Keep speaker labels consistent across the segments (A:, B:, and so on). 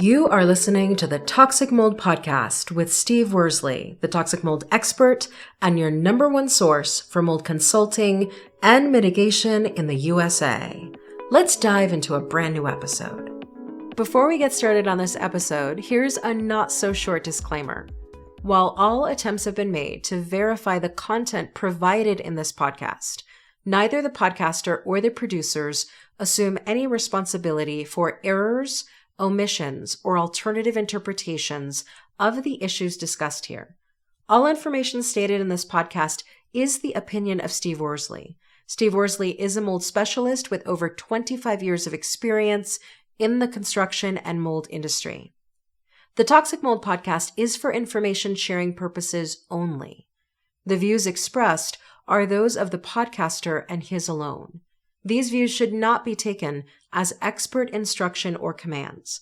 A: You are listening to the Toxic Mold Podcast with Steve Worsley, the toxic mold expert and your number one source for mold consulting and mitigation in the USA. Let's dive into a brand new episode. Before we get started on this episode, here's a not so short disclaimer. While all attempts have been made to verify the content provided in this podcast, neither the podcaster or the producers assume any responsibility for errors, omissions, or alternative interpretations of the issues discussed here. All information stated in this podcast is the opinion of Steve Worsley. Steve Worsley is a mold specialist with over 25 years of experience in the construction and mold industry. The Toxic Mold Podcast is for information sharing purposes only. The views expressed are those of the podcaster and his alone. These views should not be taken as expert instruction or commands.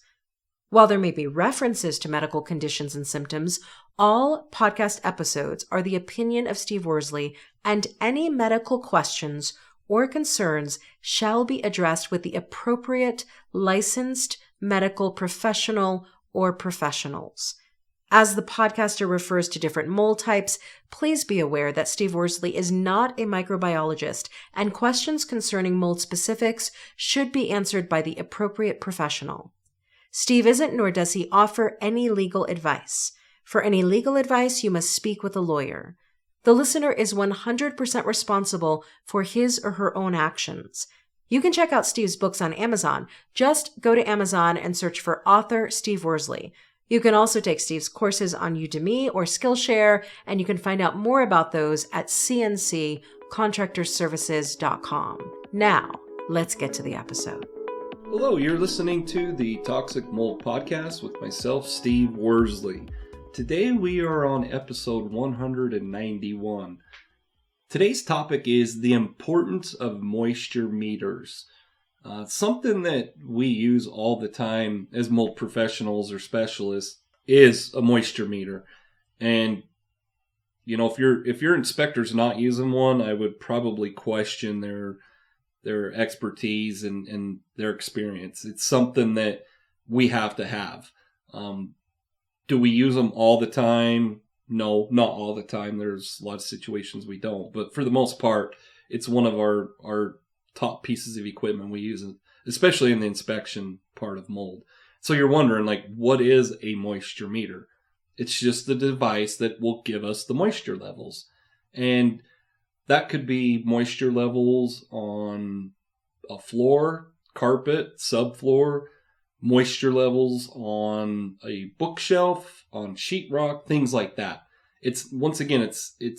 A: While there may be references to medical conditions and symptoms, all podcast episodes are the opinion of Steve Worsley, and any medical questions or concerns shall be addressed with the appropriate licensed medical professional or professionals. As the podcaster refers to different mold types, please be aware that Steve Worsley is not a microbiologist, and questions concerning mold specifics should be answered by the appropriate professional. Steve isn't, nor does he offer any legal advice. For any legal advice, you must speak with a lawyer. The listener is 100% responsible for his or her own actions. You can check out Steve's books on Amazon. Just go to Amazon and search for author Steve Worsley. You can also take Steve's courses on Udemy or Skillshare, and you can find out more about those at cnccontractorservices.com. Now, let's get to the episode.
B: Hello, you're listening to the Toxic Mold Podcast with myself, Steve Worsley. Today we are on episode 191. Today's topic is the importance of moisture meters. Something that we use all the time as mold professionals or specialists is a moisture meter. And, you know, if your inspector's not using one, I would probably question their expertise and their experience. It's something that we have to have. Do we use them all the time? No, not all the time. There's a lot of situations we don't. But for the most part, it's one of our top pieces of equipment we use, especially in the inspection part of mold. So you're wondering, like, what is a moisture meter? It's just the device that will give us the moisture levels. And that could be moisture levels on a floor, carpet, subfloor, moisture levels on a bookshelf, on sheetrock, things like that. It's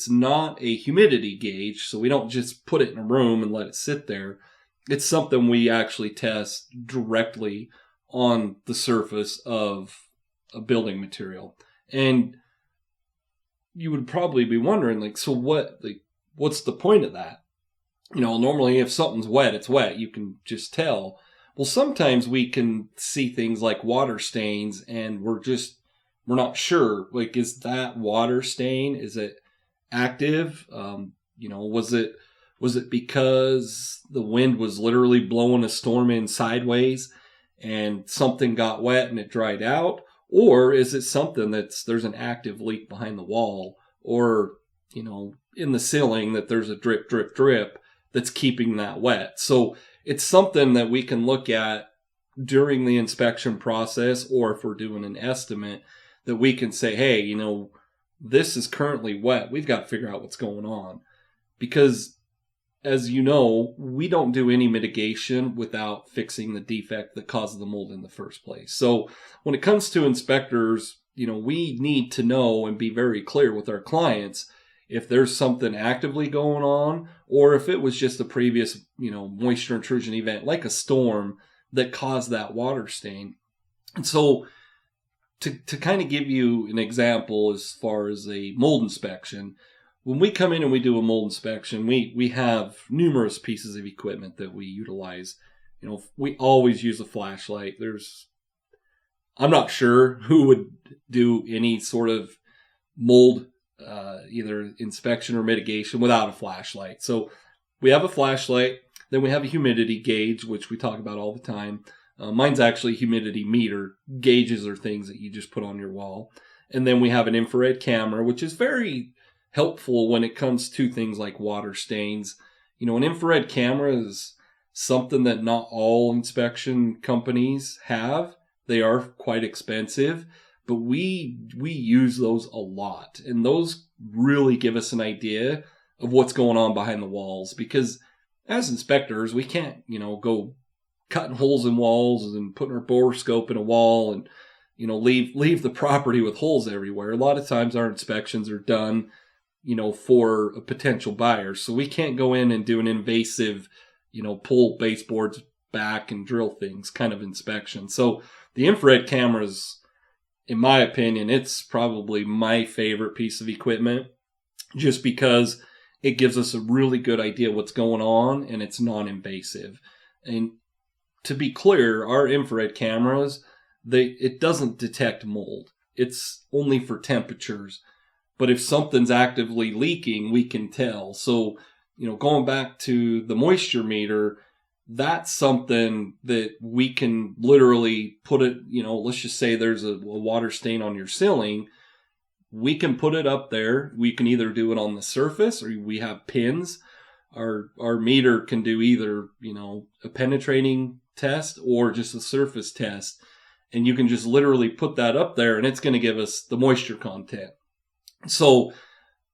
B: not a humidity gauge, so we don't just put it in a room and let it sit there. It's something we actually test directly on the surface of a building material. And you would probably be wondering, like, so what's the point of that? You know, normally if something's wet, it's wet. You can just tell. Well, sometimes we can see things like water stains, and we're not sure. Like, is that water stain? Is it active? Was it because the wind was literally blowing a storm in sideways and something got wet and it dried out? Or is it something there's an active leak behind the wall, or, you know, in the ceiling that there's a drip, drip, drip that's keeping that wet? So it's something that we can look at during the inspection process, or if we're doing an estimate, that we can say, hey, you know, this is currently wet. We've got to figure out what's going on. Because, as you know, we don't do any mitigation without fixing the defect that caused the mold in the first place. So when it comes to inspectors, you know, we need to know and be very clear with our clients if there's something actively going on, or if it was just a previous, you know, moisture intrusion event, like a storm, that caused that water stain. And so to kind of give you an example as far as a mold inspection, when we come in and we do a mold inspection, we have numerous pieces of equipment that we utilize. You know, we always use a flashlight. I'm not sure who would do any sort of mold either inspection or mitigation without a flashlight. So we have a flashlight. Then we have a humidity gauge, which we talk about all the time. Mine's actually a humidity meter. Gauges are things that you just put on your wall. And then we have an infrared camera, which is very helpful when it comes to things like water stains. An infrared camera is something that not all inspection companies have. They are quite expensive, but we use those a lot. And those really give us an idea of what's going on behind the walls, because as inspectors, we can't, go cutting holes in walls and putting our borescope in a wall and, leave the property with holes everywhere. A lot of times our inspections are done, for a potential buyer. So we can't go in and do an invasive, pull baseboards back and drill things kind of inspection. So the infrared cameras, in my opinion, it's probably my favorite piece of equipment, just because it gives us a really good idea what's going on and it's non-invasive. And to be clear, our infrared cameras, it doesn't detect mold. It's only for temperatures. But if something's actively leaking, we can tell. So, going back to the moisture meter, that's something that we can literally put it, let's just say there's a water stain on your ceiling. We can put it up there. We can either do it on the surface, or we have pins. Our meter can do either, a penetrating test or just a surface test. And you can just literally put that up there and it's going to give us the moisture content. So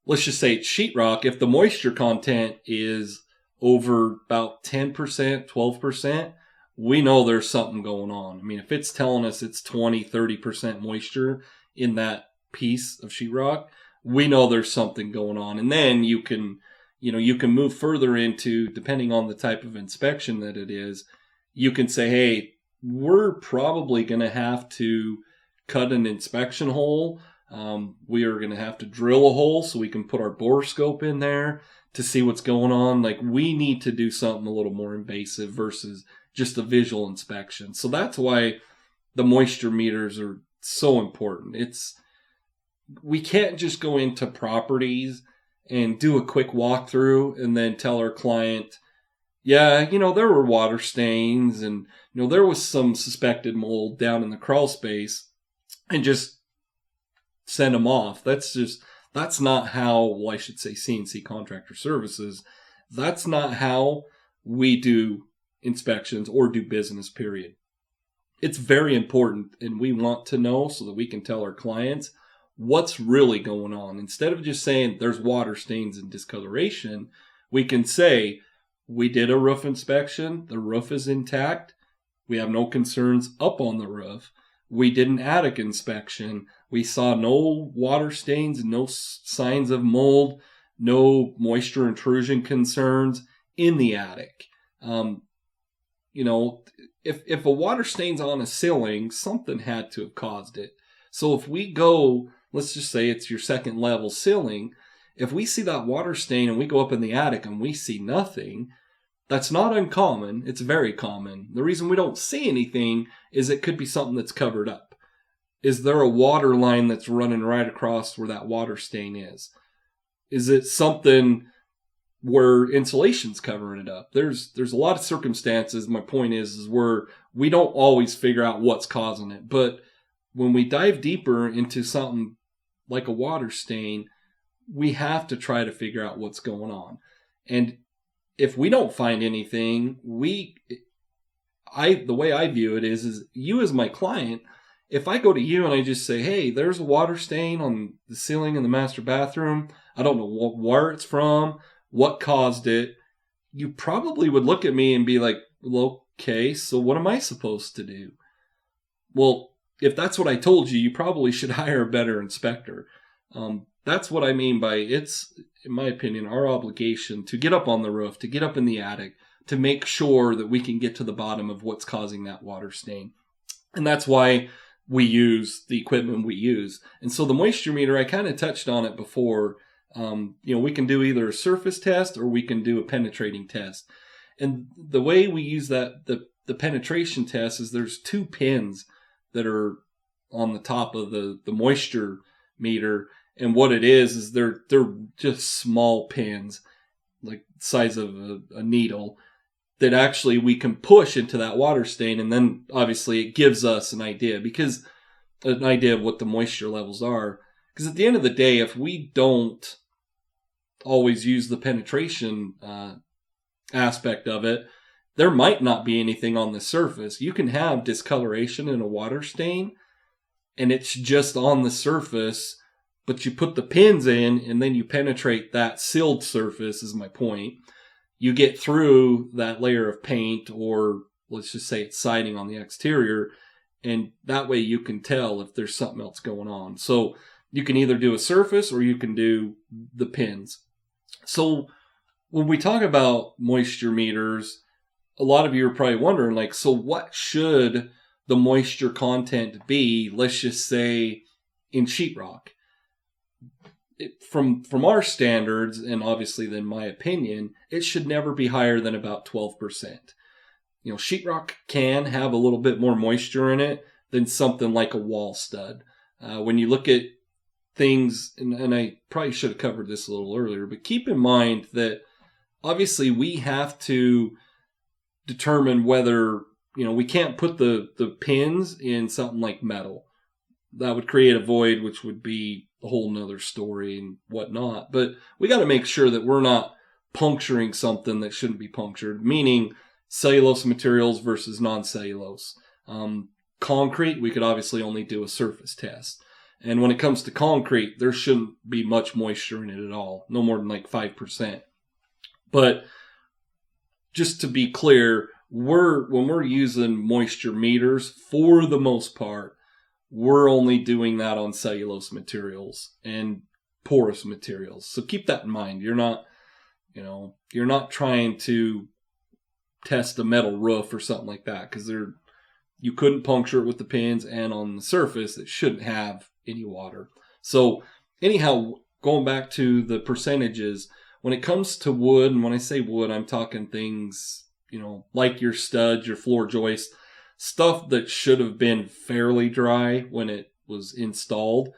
B: let's just say it's sheetrock. If the moisture content is over about 10%, 12%, we know there's something going on. I mean, if it's telling us it's 20, 30% moisture in that piece of sheetrock, we know there's something going on. And then you can move further into, depending on the type of inspection that it is, you can say, hey, we're probably going to have to cut an inspection hole. We are going to have to drill a hole so we can put our borescope in there to see what's going on. Like, we need to do something a little more invasive versus just a visual inspection. So that's why the moisture meters are so important. We can't just go into properties and do a quick walkthrough and then tell our client, yeah, there were water stains and, there was some suspected mold down in the crawl space, and just send them off. That's not how, well, I should say CNC Contractor Services, that's not how we do inspections or do business, period. It's very important, and we want to know so that we can tell our clients what's really going on. Instead of just saying there's water stains and discoloration, we can say, we did a roof inspection, the roof is intact, we have no concerns up on the roof. We did an attic inspection. We saw no water stains, no signs of mold, no moisture intrusion concerns in the attic. If a water stain's on a ceiling, something had to have caused it. So if we go, let's just say it's your second level ceiling, if we see that water stain and we go up in the attic and we see nothing, that's not uncommon. It's very common. The reason we don't see anything is it could be something that's covered up. Is there a water line that's running right across where that water stain is? Is it something where insulation's covering it up? There's a lot of circumstances. My point is where we don't always figure out what's causing it. But when we dive deeper into something like a water stain, we have to try to figure out what's going on. And if we don't find anything, the way I view it is you as my client, if I go to you and I just say, hey, there's a water stain on the ceiling in the master bathroom, I don't know where it's from, what caused it, you probably would look at me and be like, well, okay, so what am I supposed to do? Well, if that's what I told you, you probably should hire a better inspector. That's what I mean by it's, in my opinion, our obligation to get up on the roof, to get up in the attic, to make sure that we can get to the bottom of what's causing that water stain. And that's why we use the equipment we use. And so the moisture meter, I kind of touched on it before. We can do either a surface test or we can do a penetrating test. And the way we use that, the penetration test, is there's two pins that are on the top of the moisture meter. And what it is they're just small pins, like the size of a needle, that actually we can push into that water stain, and then obviously it gives us an idea of what the moisture levels are. Because at the end of the day, if we don't always use the penetration aspect of it, there might not be anything on the surface. You can have discoloration in a water stain, and it's just on the surface, but you put the pins in, and then you penetrate that sealed surface, is my point. You get through that layer of paint, or let's just say it's siding on the exterior, and that way you can tell if there's something else going on. So you can either do a surface or you can do the pins. So when we talk about moisture meters, a lot of you are probably wondering, like, so what should the moisture content be, let's just say, in sheetrock? From our standards, and obviously then my opinion, it should never be higher than about 12%. Sheetrock can have a little bit more moisture in it than something like a wall stud. When you look at things, and I probably should have covered this a little earlier, but keep in mind that obviously we have to determine whether, we can't put the pins in something like metal. That would create a void, which would be a whole nother story and whatnot. But we got to make sure that we're not puncturing something that shouldn't be punctured, meaning cellulose materials versus non-cellulose. Concrete, we could obviously only do a surface test. And when it comes to concrete, there shouldn't be much moisture in it at all, no more than like 5%. But just to be clear, when we're using moisture meters, for the most part, we're only doing that on cellulose materials and porous materials. So keep that in mind. You're not trying to test a metal roof or something like that, because you couldn't puncture it with the pins, and on the surface, it shouldn't have any water. So anyhow, going back to the percentages, when it comes to wood, and when I say wood, I'm talking things, like your studs, your floor joists, stuff that should have been fairly dry when it was installed.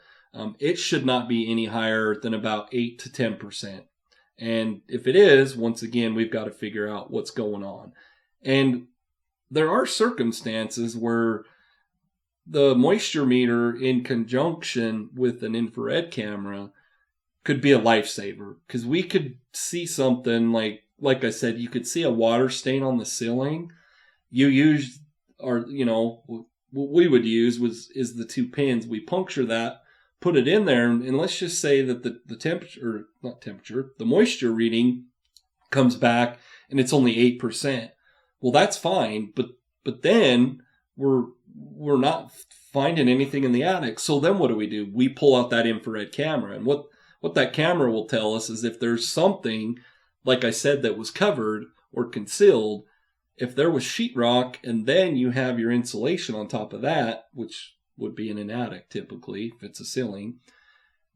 B: It should not be any higher than about 8 to 10%. And if it is, once again, we've got to figure out what's going on. And there are circumstances where the moisture meter in conjunction with an infrared camera could be a lifesaver, because we could see something like I said, you could see a water stain on the ceiling. What we would use is the two pins. We puncture that, put it in there, and let's just say that the moisture reading comes back and it's only 8%. Well, that's fine, but then we're not finding anything in the attic. So then what do? We pull out that infrared camera, and what that camera will tell us is if there's something, like I said, that was covered or concealed. If there was sheetrock, and then you have your insulation on top of that, which would be in an attic typically if it's a ceiling,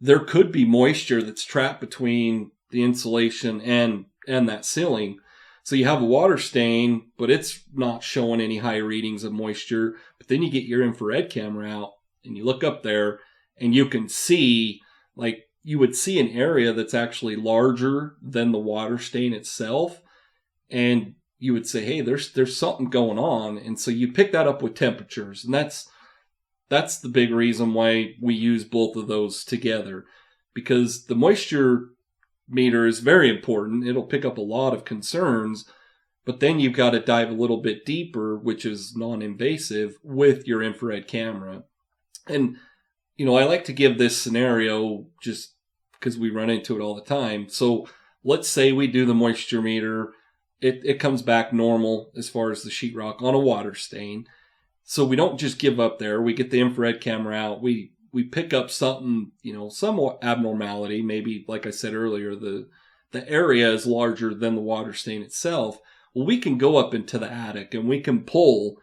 B: there could be moisture that's trapped between the insulation and that ceiling. So you have a water stain, but it's not showing any high readings of moisture. But then you get your infrared camera out and you look up there and you can see, like, you would see an area that's actually larger than the water stain itself. And you would say, hey, there's something going on. And so you pick that up with temperatures. And that's the big reason why we use both of those together, because the moisture meter is very important. It'll pick up a lot of concerns, but then you've got to dive a little bit deeper, which is non-invasive, with your infrared camera. And, I like to give this scenario just because we run into it all the time. So let's say we do the moisture meter. It comes back normal as far as the sheetrock on a water stain. So we don't just give up there. We get the infrared camera out. We pick up something, some abnormality. Maybe, like I said earlier, the area is larger than the water stain itself. Well, we can go up into the attic and we can pull,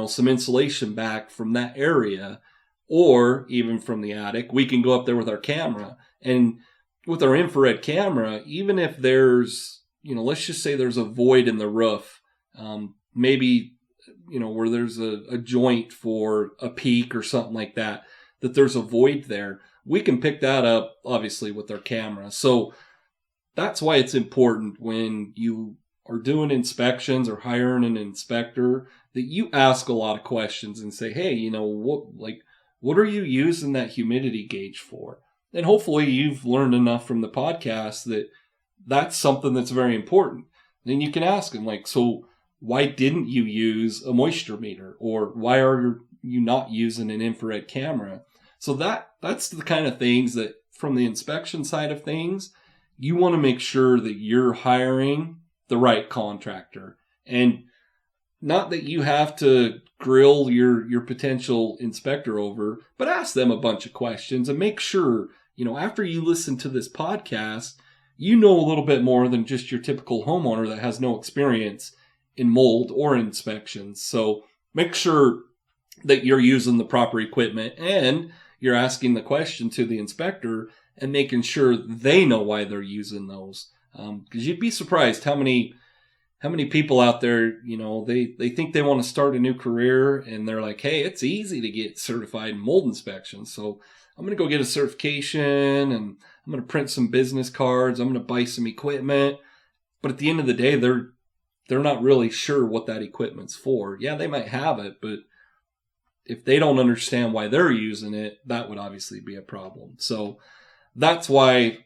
B: some insulation back from that area, or even from the attic. We can go up there with our camera. And with our infrared camera, even if there's, let's just say there's a void in the roof, maybe, where there's a joint for a peak or something like that there's a void there, we can pick that up, obviously, with our camera. So that's why it's important when you are doing inspections or hiring an inspector, that you ask a lot of questions and say, hey, what are you using that humidity gauge for? And hopefully you've learned enough from the podcast that that's something that's very important. Then you can ask them, so why didn't you use a moisture meter? Or why are you not using an infrared camera? So that's the kind of things that from the inspection side of things, you want to make sure that you're hiring the right contractor. And not that you have to grill your potential inspector over, but ask them a bunch of questions and make sure, after you listen to this podcast, you know a little bit more than just your typical homeowner that has no experience in mold or inspections. So make sure that you're using the proper equipment and you're asking the question to the inspector and making sure they know why they're using those. Because you'd be surprised how many people out there, they think they want to start a new career and they're like, hey, it's easy to get certified in mold inspection. So I'm going to go get a certification and I'm going to print some business cards. I'm going to buy some equipment. But at the end of the day, they're not really sure what that equipment's for. Yeah, they might have it, but if they don't understand why they're using it, that would obviously be a problem. So that's why,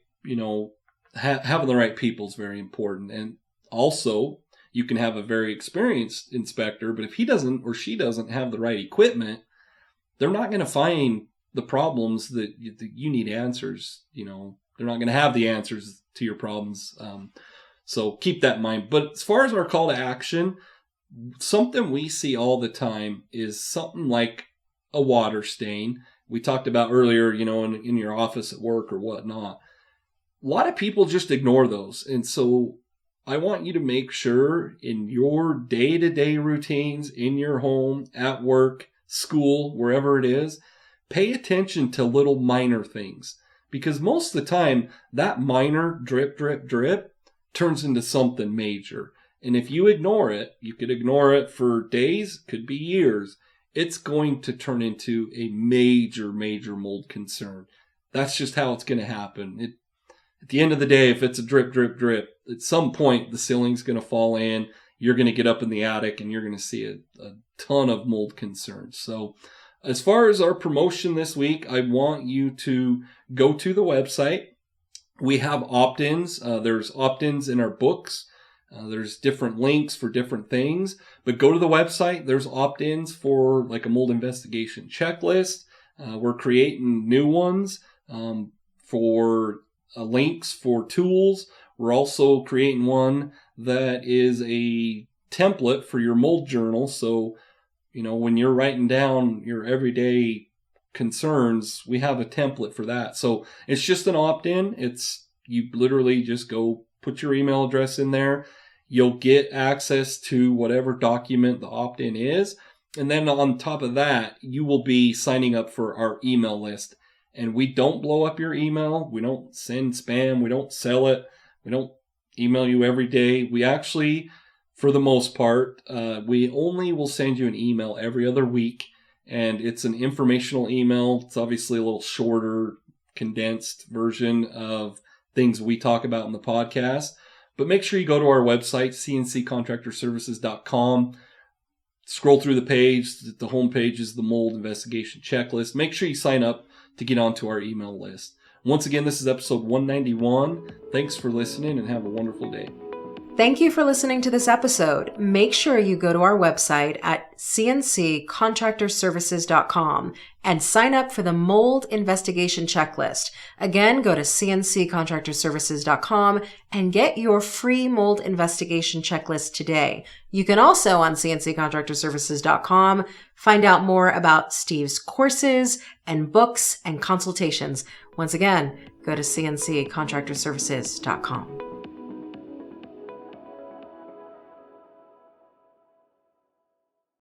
B: having the right people is very important. And also, you can have a very experienced inspector, but if he doesn't or she doesn't have the right equipment, they're not going to find the problems that you need answers. They're not going to have the answers to your problems. So keep that in mind. But as far as our call to action, something we see all the time is something like a water stain. We talked about earlier, in your office at work or whatnot. A lot of people just ignore those. And so I want you to make sure in your day-to-day routines, in your home, at work, school, wherever it is, pay attention to little minor things. Because most of the time, that minor drip, drip, drip turns into something major. And if you ignore it, you could ignore it for days, could be years. It's going to turn into a major, major mold concern. That's just how it's going to happen. At the end of the day, if it's a drip, drip, drip, at some point the ceiling's going to fall in. You're going to get up in the attic and you're going to see a ton of mold concerns. So as far as our promotion this week, I want you to go to the website. We have opt-ins. There's opt-ins in our books. There's different links for different things. But go to the website. There's opt-ins for like a mold investigation checklist. We're creating new ones for links for tools. We're also creating one that is a template for your mold journal. So, when you're writing down your everyday concerns, we have a template for that. So it's just an opt-in. You literally just go put your email address in there. You'll get access to whatever document the opt-in is. And then on top of that, you will be signing up for our email list. And we don't blow up your email. We don't send spam. We don't sell it. We don't email you every day. We actually, for the most part, we only will send you an email every other week. And it's an informational email. It's obviously a little shorter, condensed version of things we talk about in the podcast. But make sure you go to our website, cnccontractorservices.com. Scroll through the page. The homepage is the mold investigation checklist. Make sure you sign up to get onto our email list. Once again, this is episode 191. Thanks for listening and have a wonderful day.
A: Thank you for listening to this episode. Make sure you go to our website at cnccontractorservices.com and sign up for the mold investigation checklist. Again, go to cnccontractorservices.com and get your free mold investigation checklist today. You can also on cnccontractorservices.com find out more about Steve's courses and books and consultations. Once again, go to cnccontractorservices.com.